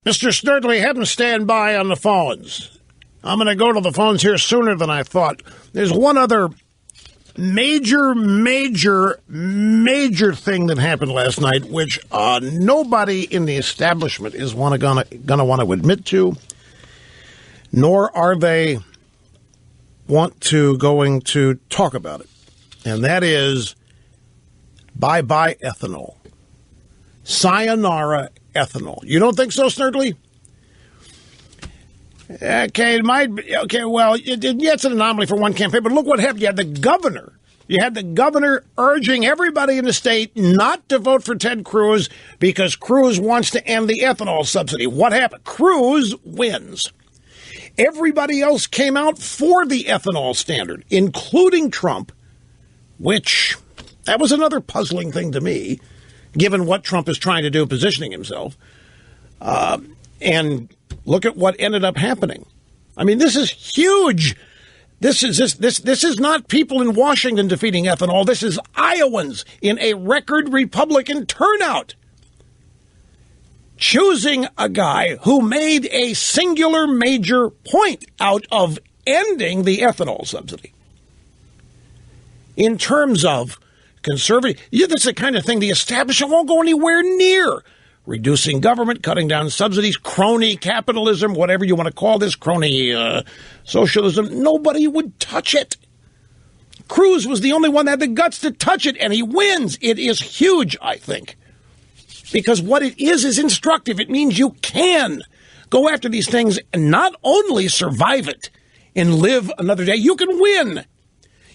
Mr. Snerdley, have him stand by on the phones. I'm going to go to the phones here sooner than I thought. There's one other major thing that happened last night, which nobody in the establishment is going to want to admit to, nor are they going to talk about it. And that is bye-bye ethanol. Sayonara ethanol. You don't think so, Snerdley? Okay, it might be. Okay, well, it's an anomaly for one campaign, but look what happened. You had the governor urging everybody in the state not to vote for Ted Cruz because Cruz wants to end the ethanol subsidy. What happened? Cruz wins. Everybody else came out for the ethanol standard, including Trump, which that was another puzzling thing to me, given what Trump is trying to do, positioning himself. And look at what ended up happening. I mean, this is huge. This is not people in Washington defeating ethanol. This is Iowans in a record Republican turnout choosing a guy who made a singular major point out of ending the ethanol subsidy. In terms of conservative, that's the kind of thing the establishment won't go anywhere near. Reducing government, cutting down subsidies, crony capitalism, whatever you want to call this, crony socialism. Nobody would touch it. Cruz was the only one that had the guts to touch it, and he wins. It is huge, I think, because what it is instructive. It means you can go after these things and not only survive it and live another day, you can win.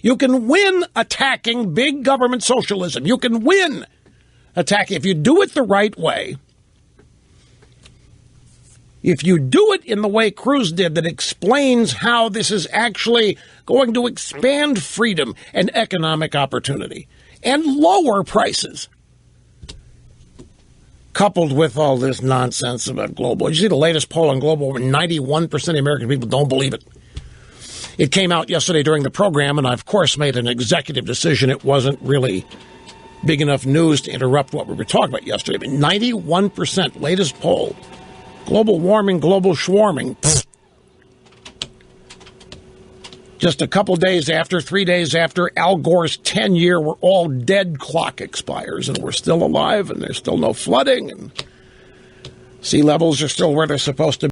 You can win attacking big government socialism. You can win attacking, if you do it the right way, if you do it in the way Cruz did that explains how this is actually going to expand freedom and economic opportunity and lower prices, coupled with all this nonsense about global. You see the latest poll on global, over 91% of American people don't believe it. It came out yesterday during the program, and I, of course, made an executive decision. It wasn't really big enough news to interrupt what we were talking about yesterday. But 91%, latest poll. Global warming, global schwarming. Pfft. Just a couple days after, 3 days after Al Gore's 10-year, we're all dead clock expires, and we're still alive, and there's still no flooding, and sea levels are still where they're supposed to be.